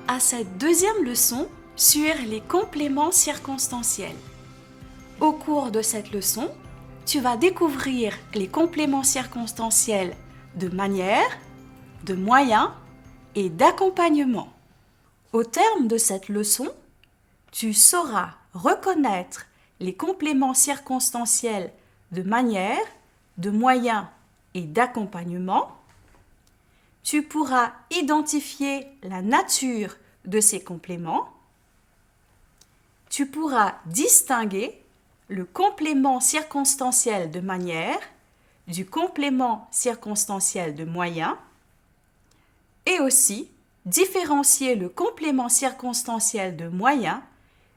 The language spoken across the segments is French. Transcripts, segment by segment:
à cette deuxième leçon sur les compléments circonstanciels. Au cours de cette leçon, tu vas découvrir les compléments circonstanciels de manière, de moyen et d'accompagnement. Au terme de cette leçon, tu sauras reconnaître les compléments circonstanciels de manière, de moyen et d'accompagnement. Tu pourras identifier la nature de ces compléments. Tu pourras distinguer le complément circonstanciel de manière du complément circonstanciel de moyen et aussi différencier le complément circonstanciel de moyen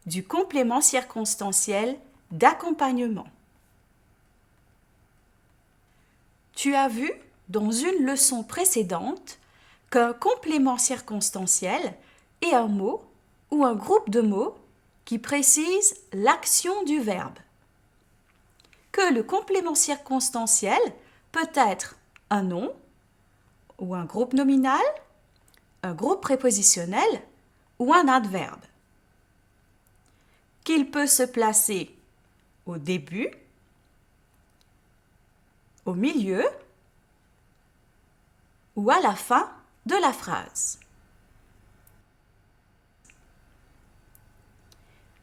du complément circonstanciel d'accompagnement. Tu as vu dans une leçon précédente qu'un complément circonstanciel est un mot ou un groupe de mots qui précise l'action du verbe. Que le complément circonstanciel peut être un nom ou un groupe nominal, un groupe prépositionnel ou un adverbe. Qu'il peut se placer au début, au milieu ou à la fin de la phrase.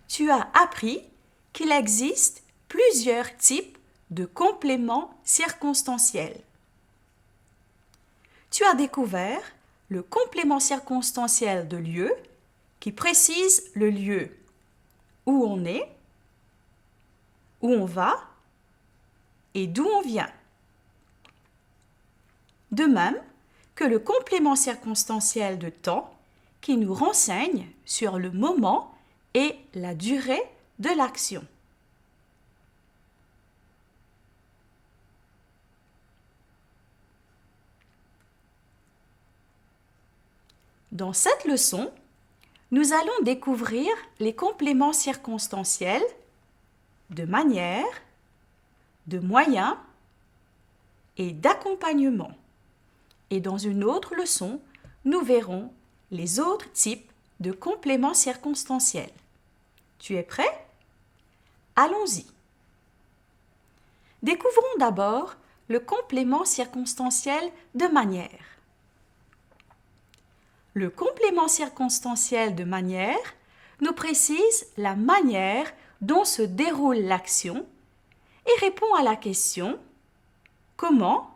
Tu as appris qu'il existe plusieurs types de compléments circonstanciels. Tu as découvert le complément circonstanciel de lieu qui précise le lieu où on est, où on va et d'où on vient. De même que le complément circonstanciel de temps qui nous renseigne sur le moment et la durée de l'action. Dans cette leçon, nous allons découvrir les compléments circonstanciels de manière, de moyen et d'accompagnement. Et dans une autre leçon, nous verrons les autres types de compléments circonstanciels. Tu es prêt? Allons-y. Découvrons d'abord le complément circonstanciel de manière. Le complément circonstanciel de manière nous précise la manière dont se déroule l'action et répond à la question « Comment ?»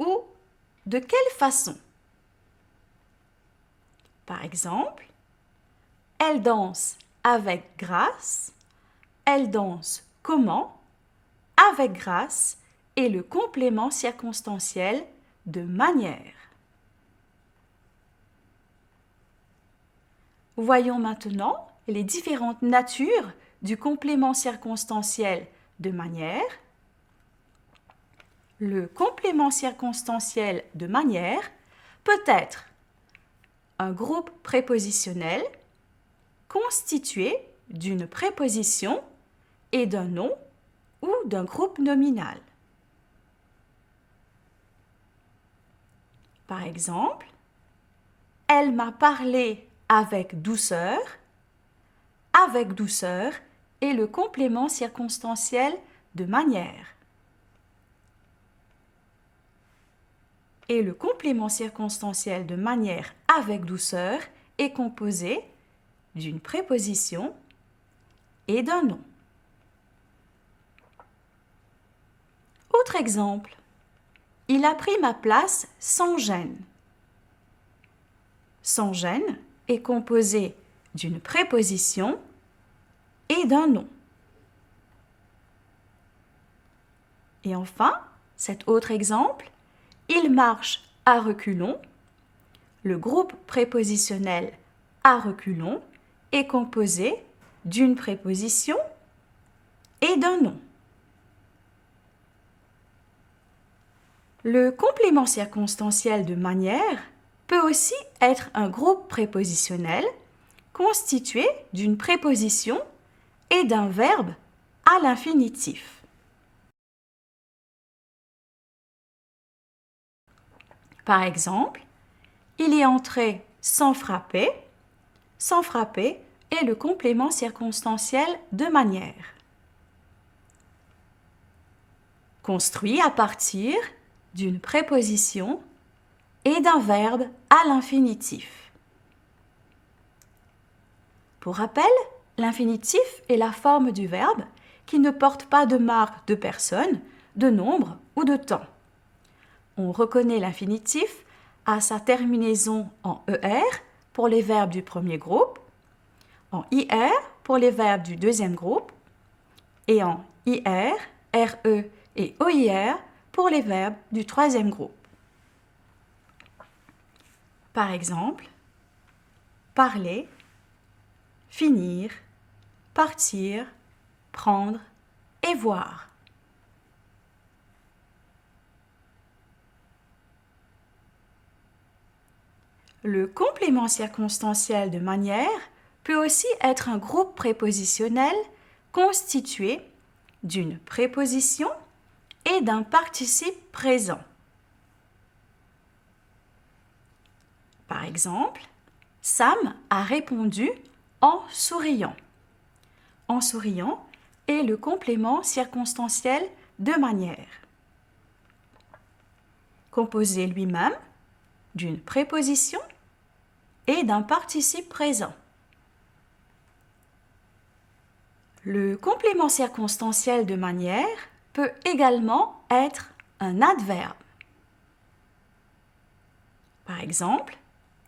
ou « De quelle façon ?» Par exemple, elle danse avec grâce, elle danse comment, avec grâce est le complément circonstanciel de manière. Voyons maintenant les différentes natures du complément circonstanciel de manière. Le complément circonstanciel de manière peut être un groupe prépositionnel constitué d'une préposition et d'un nom ou d'un groupe nominal. Par exemple, elle m'a parlé avec douceur est le complément circonstanciel de manière. Et le complément circonstanciel de manière avec douceur est composé d'une préposition et d'un nom. Autre exemple, il a pris ma place sans gêne. Sans gêne est composé d'une préposition et d'un nom. Et enfin, cet autre exemple, il marche à reculons. Le groupe prépositionnel à reculons est composé d'une préposition et d'un nom. Le complément circonstanciel de manière peut aussi être un groupe prépositionnel constitué d'une préposition et d'un verbe à l'infinitif. Par exemple, il est entré sans frapper sans frapper est le complément circonstanciel de manière. Construit à partir d'une préposition et d'un verbe à l'infinitif. Pour rappel, l'infinitif est la forme du verbe qui ne porte pas de marque de personne, de nombre ou de temps. On reconnaît l'infinitif à sa terminaison en ER pour les verbes du premier groupe, en IR pour les verbes du deuxième groupe et en IR, RE et OIR pour les verbes du troisième groupe. Par exemple, parler, finir, partir, prendre et voir. Le complément circonstanciel de manière peut aussi être un groupe prépositionnel constitué d'une préposition et d'un participe présent. Par exemple, Sam a répondu en souriant. En souriant est le complément circonstanciel de manière. Composé lui-même d'une préposition et d'un participe présent. Le complément circonstanciel de manière peut également être un adverbe. Par exemple,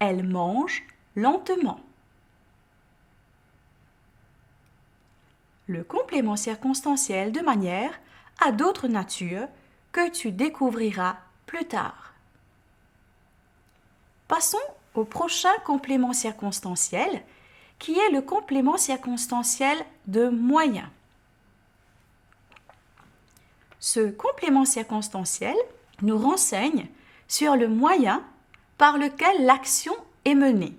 elle mange lentement. Le complément circonstanciel de manière a d'autres natures que tu découvriras plus tard. Passons au prochain complément circonstanciel, qui est le complément circonstanciel de moyen. Ce complément circonstanciel nous renseigne sur le moyen par lequel l'action est menée.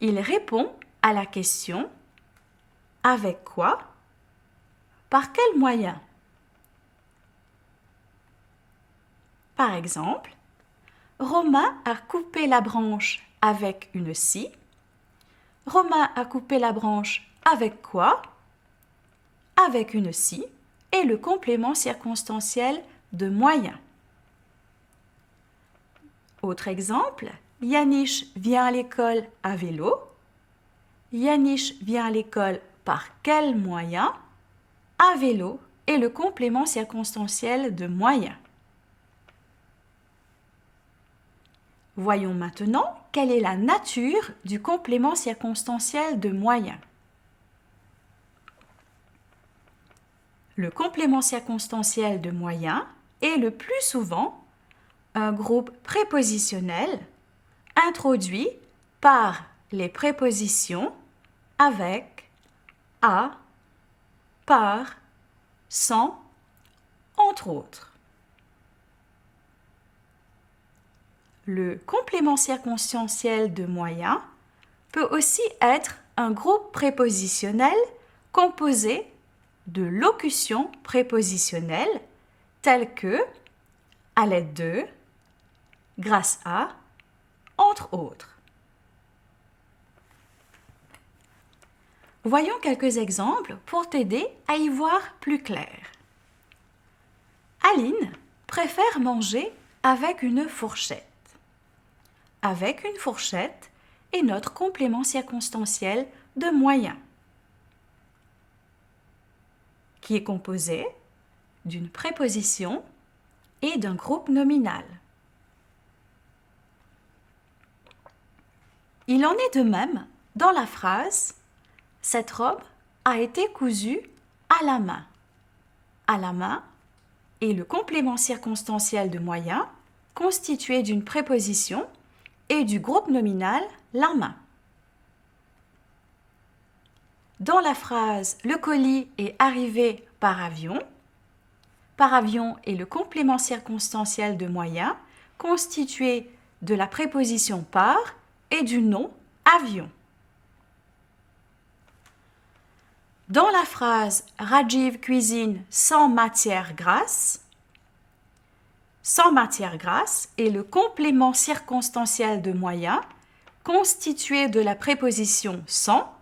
Il répond à la question « Avec quoi ? Par quel moyen ?» Par exemple, Romain a coupé la branche avec une scie. Romain a coupé la branche avec quoi ? Avec une scie et le complément circonstanciel de moyen. Autre exemple, Yanish vient à l'école à vélo. Yanish vient à l'école par quel moyen ? À vélo est le complément circonstanciel de moyen. Voyons maintenant quelle est la nature du complément circonstanciel de moyen. Le complément circonstanciel de moyen est le plus souvent un groupe prépositionnel introduit par les prépositions avec, à, par, sans, entre autres. Le complément circonstanciel de moyen peut aussi être un groupe prépositionnel composé de locutions prépositionnelles telles que à l'aide de, grâce à, entre autres. Voyons quelques exemples pour t'aider à y voir plus clair. Aline préfère manger avec une fourchette. Avec une fourchette est notre complément circonstanciel de moyen, qui est composé d'une préposition et d'un groupe nominal. Il en est de même dans la phrase « Cette robe a été cousue à la main ». À la main est le complément circonstanciel de moyen constitué d'une préposition et du groupe nominal la main. Dans la phrase « Le colis est arrivé par avion », est le complément circonstanciel de moyen constitué de la préposition par et du nom avion. Dans la phrase « Rajiv cuisine sans matière grasse », sans matière grasse est le complément circonstanciel de moyen constitué de la préposition sans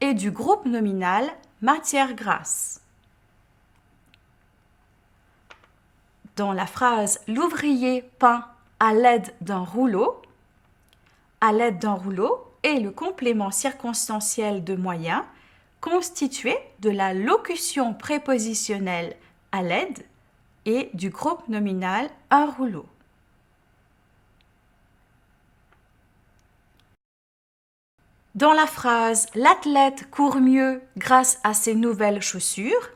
et du groupe nominal matière grasse. Dans la phrase « L'ouvrier peint à l'aide d'un rouleau », à l'aide d'un rouleau est le complément circonstanciel de moyen constitué de la locution prépositionnelle à l'aide et du groupe nominal un rouleau. Dans la phrase « L'athlète court mieux grâce à ses nouvelles chaussures »,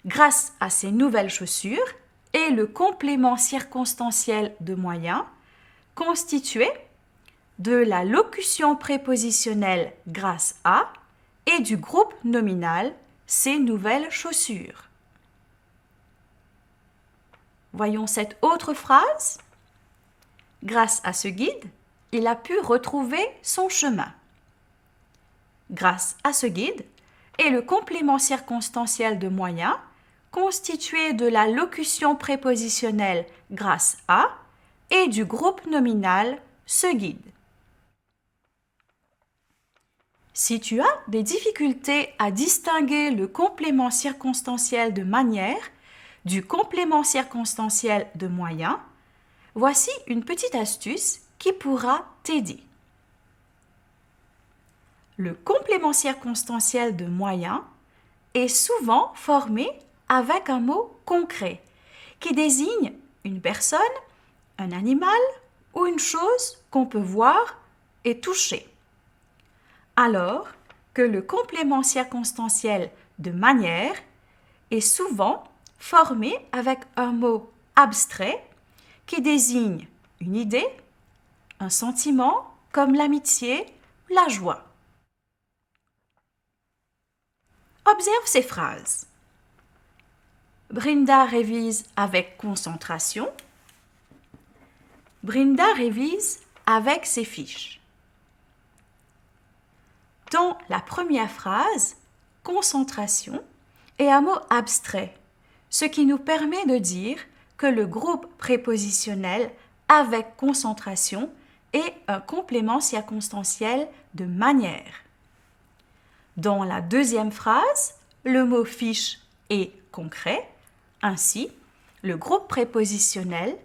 grâce à ses nouvelles chaussures est le complément circonstanciel de moyen constitué de la locution prépositionnelle grâce à et du groupe nominal ses nouvelles chaussures. Voyons cette autre phrase. Grâce à ce guide, il a pu retrouver son chemin. Grâce à ce guide est le complément circonstanciel de moyen constitué de la locution prépositionnelle grâce à et du groupe nominal ce guide. Si tu as des difficultés à distinguer le complément circonstanciel de manière du complément circonstanciel de moyen, voici une petite astuce qui pourra t'aider. Le complément circonstanciel de moyen est souvent formé avec un mot concret qui désigne une personne, un animal ou une chose qu'on peut voir et toucher. Alors que le complément circonstanciel de manière est souvent formé avec un mot abstrait qui désigne une idée, un sentiment comme l'amitié ou la joie. Observe ces phrases. Brinda révise avec concentration. Brinda révise avec ses fiches. Dans la première phrase, concentration est un mot abstrait, ce qui nous permet de dire que le groupe prépositionnel avec concentration est un complément circonstanciel de manière. Dans la deuxième phrase, le mot fiche est concret, ainsi le groupe prépositionnel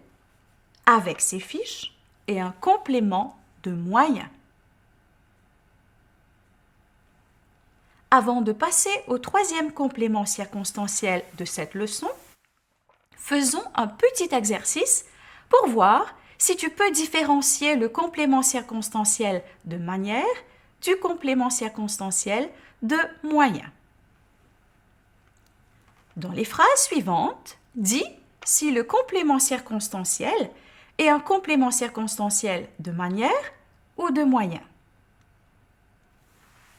avec ses fiches est un complément de moyen. Avant de passer au troisième complément circonstanciel de cette leçon, faisons un petit exercice pour voir si tu peux différencier le complément circonstanciel de manière du complément circonstanciel de moyen. Dans les phrases suivantes, dis si le complément circonstanciel est un complément circonstanciel de manière ou de moyen.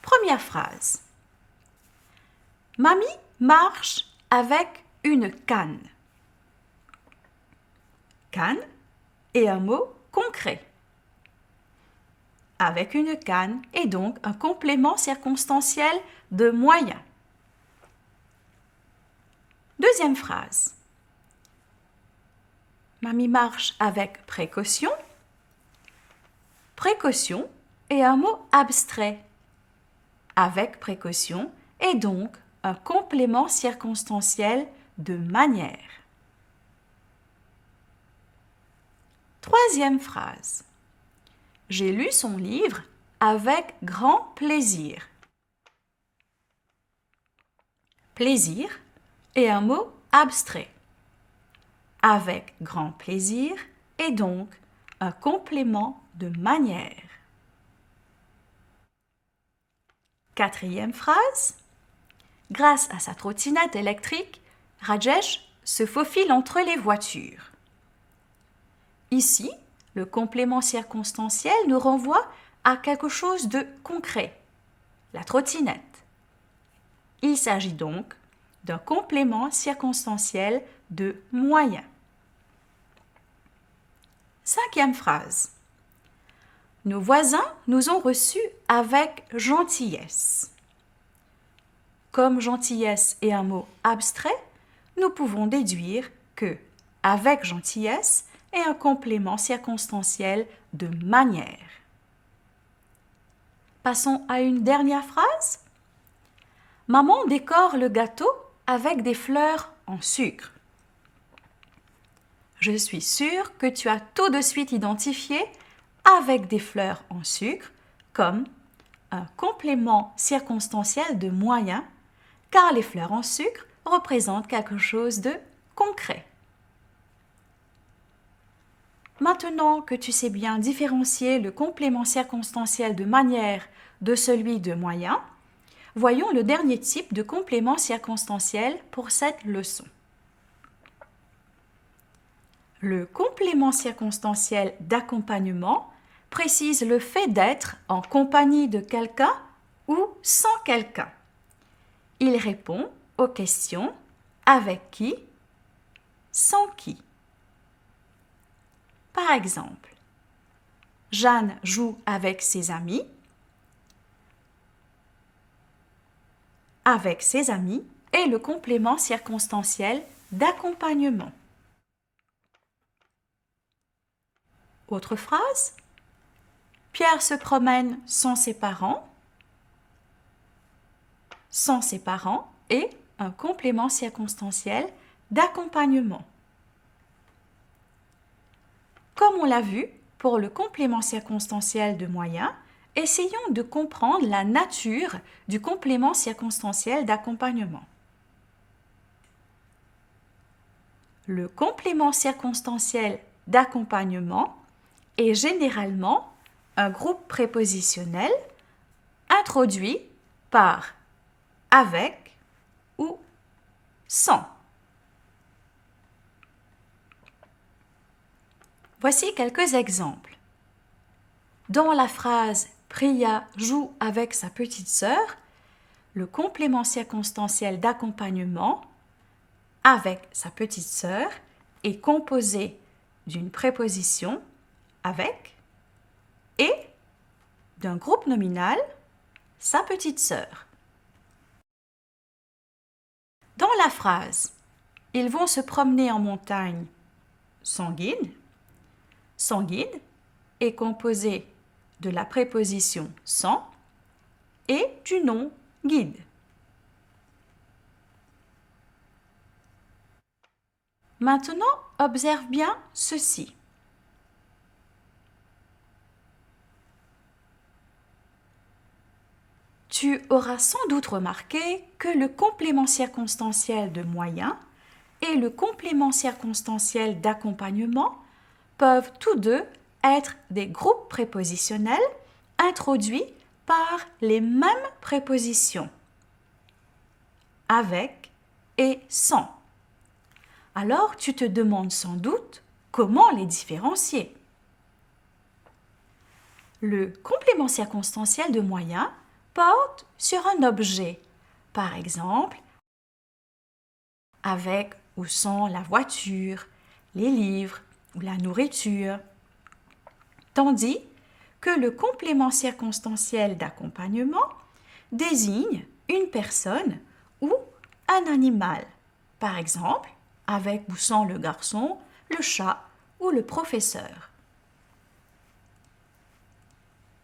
Première phrase. Mamie marche avec une canne. Canne est un mot concret. Avec une canne est donc un complément circonstanciel de moyen. Deuxième phrase. Mamie marche avec précaution. Précaution est un mot abstrait. Avec précaution est donc un complément circonstanciel de manière. Troisième phrase. J'ai lu son livre avec grand plaisir. Plaisir est un mot abstrait. Avec grand plaisir est donc un complément de manière. Quatrième phrase. Grâce à sa trottinette électrique, Rajesh se faufile entre les voitures. Ici, le complément circonstanciel nous renvoie à quelque chose de concret, la trottinette. Il s'agit donc d'un complément circonstanciel de moyen. Cinquième phrase. Nos voisins nous ont reçus avec gentillesse. Comme gentillesse est un mot abstrait, nous pouvons déduire que « avec gentillesse » est un complément circonstanciel de manière. Passons à une dernière phrase. Maman décore le gâteau avec des fleurs en sucre. Je suis sûre que tu as tout de suite identifié avec des fleurs en sucre comme un complément circonstanciel de moyen, car les fleurs en sucre représentent quelque chose de concret. Maintenant que tu sais bien différencier le complément circonstanciel de manière de celui de moyen, voyons le dernier type de complément circonstanciel pour cette leçon. Le complément circonstanciel d'accompagnement précise le fait d'être en compagnie de quelqu'un ou sans quelqu'un. Il répond aux questions avec qui, sans qui. Par exemple, Jeanne joue avec ses amis. Avec ses amis est le complément circonstanciel d'accompagnement. Autre phrase. Pierre se promène sans ses parents. Sans ses parents est un complément circonstanciel d'accompagnement. Comme on l'a vu, pour le complément circonstanciel de moyen, essayons de comprendre la nature du complément circonstanciel d'accompagnement. Le complément circonstanciel d'accompagnement est généralement un groupe prépositionnel introduit par avec ou sans. Voici quelques exemples. Dans la phrase « Priya joue avec sa petite sœur », le complément circonstanciel d'accompagnement avec sa petite sœur est composé d'une préposition avec et d'un groupe nominal sa petite sœur. Dans la phrase « Ils vont se promener en montagne sans guide », sans guide est composé de la préposition sans et du nom guide. Maintenant, observe bien ceci. Tu auras sans doute remarqué que le complément circonstanciel de moyen et le complément circonstanciel d'accompagnement peuvent tous deux être des groupes prépositionnels introduits par les mêmes prépositions, avec et sans. Alors tu te demandes sans doute comment les différencier. Le complément circonstanciel de moyen porte sur un objet, par exemple avec ou sans la voiture, les livres ou la nourriture, tandis que le complément circonstanciel d'accompagnement désigne une personne ou un animal, par exemple avec ou sans le garçon, le chat ou le professeur.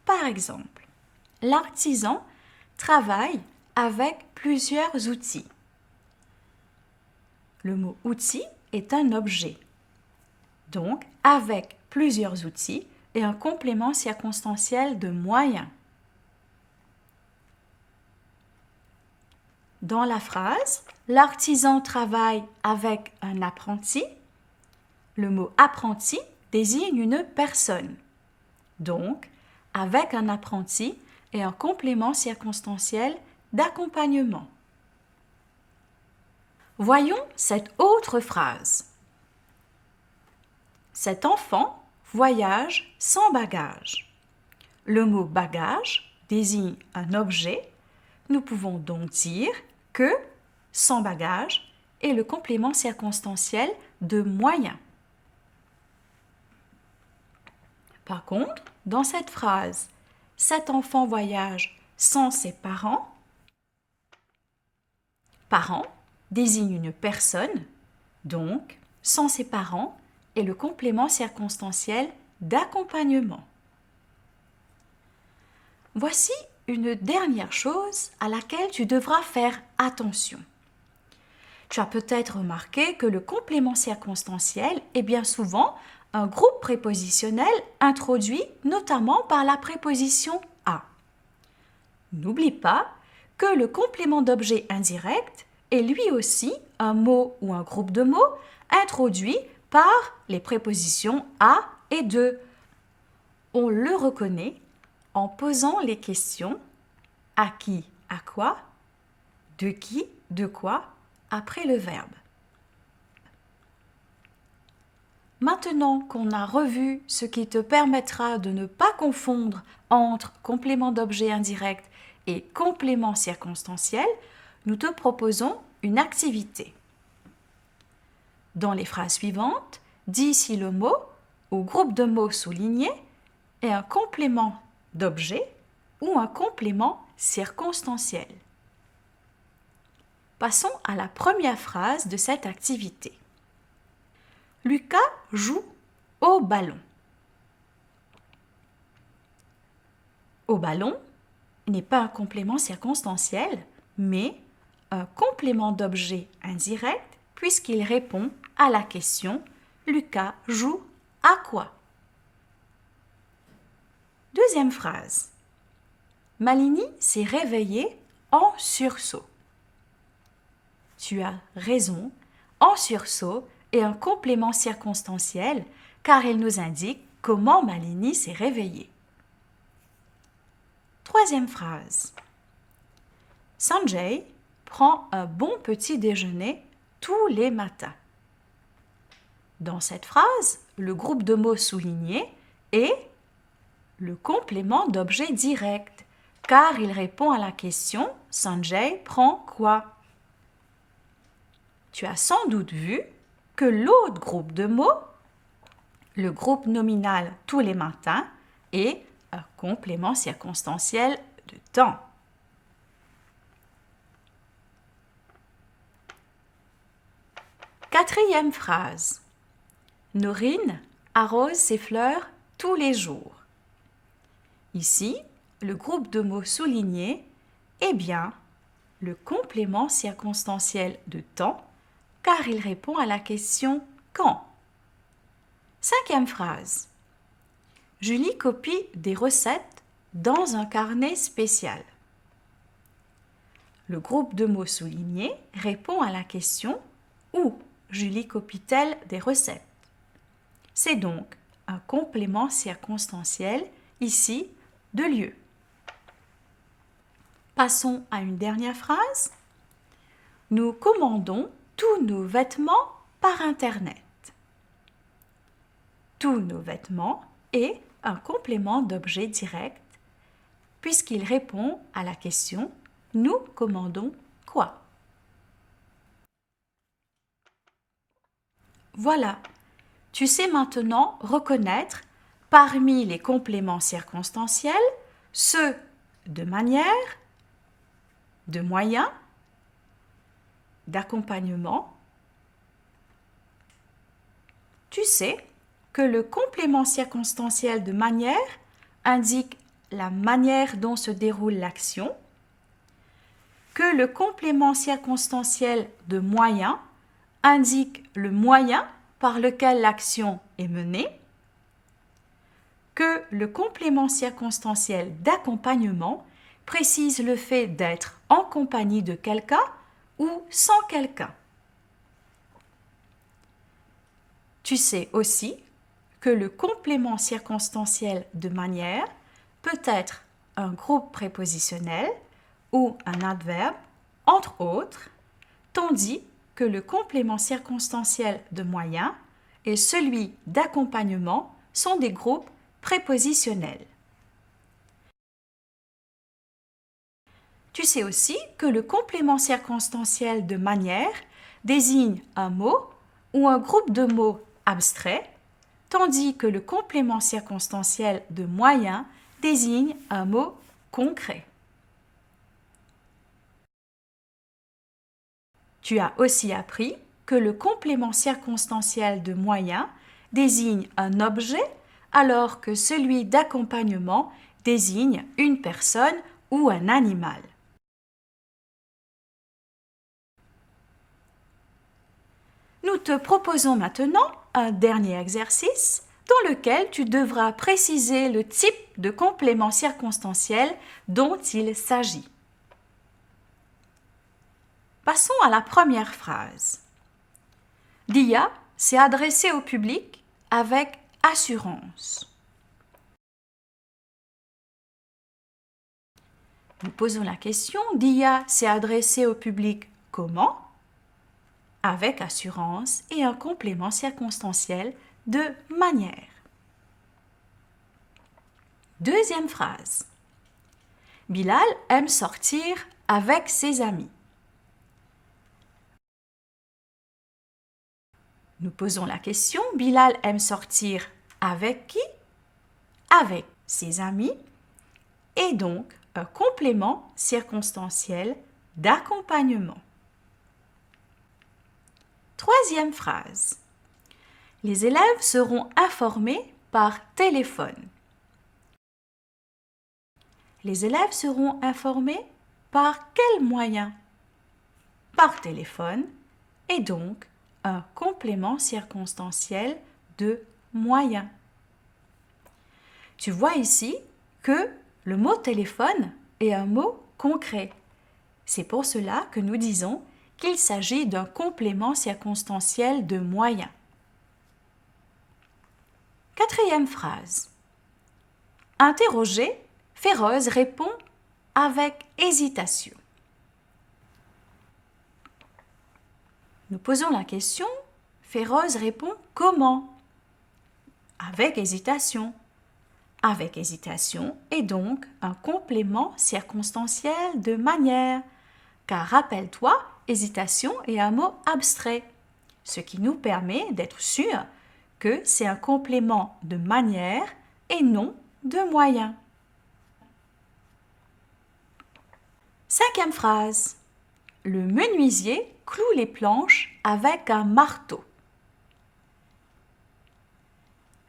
Par exemple, l'artisan travaille avec plusieurs outils. Le mot « outil » est un objet. Donc, avec plusieurs outils est un complément circonstanciel de moyen. Dans la phrase « L'artisan travaille avec un apprenti », le mot « apprenti » désigne une personne. Donc, avec un apprenti est un complément circonstanciel d'accompagnement. Voyons cette autre phrase. Cet enfant voyage sans bagage. Le mot bagage désigne un objet. Nous pouvons donc dire que sans bagage est le complément circonstanciel de moyen. Par contre, dans cette phrase, cet enfant voyage sans ses parents. Parents désigne une personne, donc sans ses parents est le complément circonstanciel d'accompagnement. Voici une dernière chose à laquelle tu devras faire attention. Tu as peut-être remarqué que le complément circonstanciel est bien souvent un groupe prépositionnel introduit notamment par la préposition à. N'oublie pas que le complément d'objet indirect est lui aussi un mot ou un groupe de mots introduit par les prépositions à et de. On le reconnaît en posant les questions à qui, à quoi, de qui, de quoi, après le verbe. Maintenant qu'on a revu ce qui te permettra de ne pas confondre entre complément d'objet indirect et complément circonstanciel, nous te proposons une activité. Dans les phrases suivantes, dis si le mot ou groupe de mots souligné est un complément d'objet ou un complément circonstanciel. Passons à la première phrase de cette activité. Lucas joue au ballon. Au ballon n'est pas un complément circonstanciel, mais un complément d'objet indirect puisqu'il répond à la question « Lucas joue à quoi ?» Deuxième phrase. Malini s'est réveillée en sursaut. Tu as raison, en sursaut est un complément circonstanciel car il nous indique comment Malini s'est réveillée. Troisième phrase. Sanjay prend un bon petit déjeuner tous les matins. Dans cette phrase, le groupe de mots souligné est le complément d'objet direct car il répond à la question « Sanjay prend quoi ?» Tu as sans doute vu que l'autre groupe de mots, le groupe nominal tous les matins, est un complément circonstanciel de temps. Quatrième phrase. Norine arrose ses fleurs tous les jours. Ici, le groupe de mots souligné est bien le complément circonstanciel de temps car il répond à la question « quand ». Cinquième phrase. Julie copie des recettes dans un carnet spécial. Le groupe de mots souligné répond à la question « où Julie copie-t-elle des recettes ?» C'est donc un complément circonstanciel, ici, de lieu. Passons à une dernière phrase. Nous commandons tous nos vêtements par Internet. Tous nos vêtements est un complément d'objet direct puisqu'il répond à la question « Nous commandons quoi ?» Voilà, tu sais maintenant reconnaître parmi les compléments circonstanciels ceux de manière, de moyen, d'accompagnement. Tu sais que le complément circonstanciel de manière indique la manière dont se déroule l'action, que le complément circonstanciel de moyen indique le moyen par lequel l'action est menée, que le complément circonstanciel d'accompagnement précise le fait d'être en compagnie de quelqu'un ou sans quelqu'un. Tu sais aussi que le complément circonstanciel de manière peut être un groupe prépositionnel ou un adverbe, entre autres, tandis que le complément circonstanciel de moyen et celui d'accompagnement sont des groupes prépositionnels. Tu sais aussi que le complément circonstanciel de manière désigne un mot ou un groupe de mots abstrait, tandis que le complément circonstanciel de moyen désigne un mot concret. Tu as aussi appris que le complément circonstanciel de moyen désigne un objet alors que celui d'accompagnement désigne une personne ou un animal. Nous te proposons maintenant un dernier exercice dans lequel tu devras préciser le type de complément circonstanciel dont il s'agit. Passons à la première phrase. Dia s'est adressée au public avec assurance. Nous posons la question, Dia s'est adressée au public comment? Avec assurance et un complément circonstanciel de manière. Deuxième phrase. Bilal aime sortir avec ses amis. Nous posons la question, Bilal aime sortir avec qui? Avec ses amis et donc un complément circonstanciel d'accompagnement. Troisième phrase. Les élèves seront informés par téléphone. Les élèves seront informés par quel moyen? Par téléphone et donc un complément circonstanciel de moyen. Tu vois ici que le mot téléphone est un mot concret. C'est pour cela que nous disons qu'il s'agit d'un complément circonstanciel de moyen. Quatrième phrase. Interrogé, Féroz répond avec hésitation. Nous posons la question, Féroz répond comment? Avec hésitation. Avec hésitation est donc un complément circonstanciel de manière, car rappelle-toi, hésitation est un mot abstrait, ce qui nous permet d'être sûr que c'est un complément de manière et non de moyen. Cinquième phrase. Le menuisier cloue les planches avec un marteau.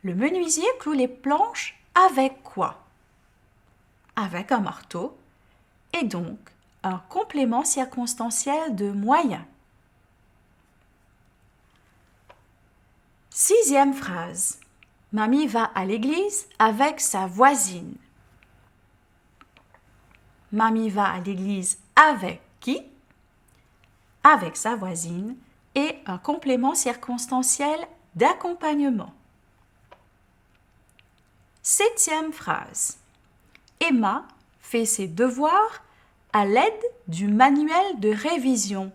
Le menuisier cloue les planches avec quoi? Avec un marteau et donc un complément circonstanciel de moyen. Sixième phrase. Mamie va à l'église avec sa voisine. Mamie va à l'église avec qui? Avec sa voisine et un complément circonstanciel d'accompagnement. Septième phrase. Emma fait ses devoirs à l'aide du manuel de révision.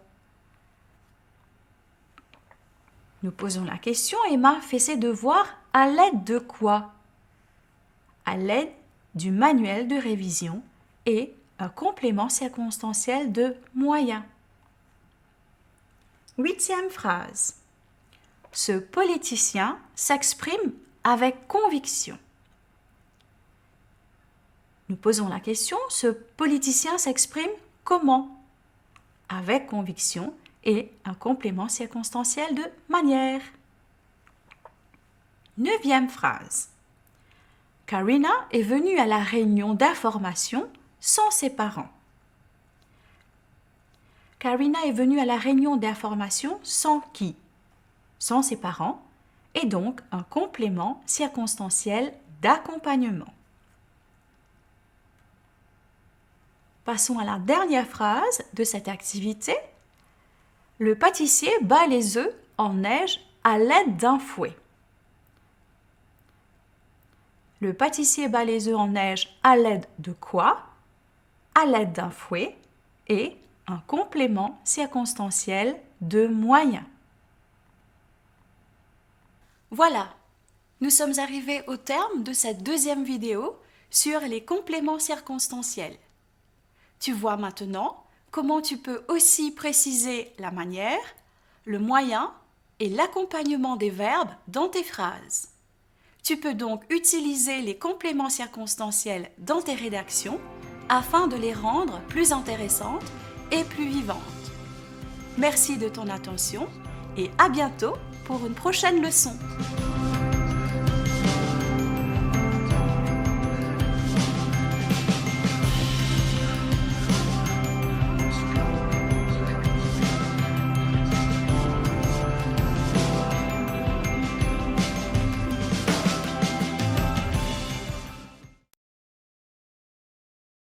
Nous posons la question, Emma fait ses devoirs à l'aide de quoi? À l'aide du manuel de révision et un complément circonstanciel de moyen. Huitième phrase. Ce politicien s'exprime avec conviction. Nous posons la question, ce politicien s'exprime comment? Avec conviction et un complément circonstanciel de manière. Neuvième phrase. Karina est venue à la réunion d'information sans ses parents. Karina est venue à la réunion d'information sans qui? Sans ses parents et donc un complément circonstanciel d'accompagnement. Passons à la dernière phrase de cette activité. Le pâtissier bat les œufs en neige à l'aide d'un fouet. Le pâtissier bat les œufs en neige à l'aide de quoi? À l'aide d'un fouet et un complément circonstanciel de moyen. Voilà, nous sommes arrivés au terme de cette deuxième vidéo sur les compléments circonstanciels. Tu vois maintenant comment tu peux aussi préciser la manière, le moyen et l'accompagnement des verbes dans tes phrases. Tu peux donc utiliser les compléments circonstanciels dans tes rédactions afin de les rendre plus intéressantes et plus vivantes. Merci de ton attention et à bientôt pour une prochaine leçon.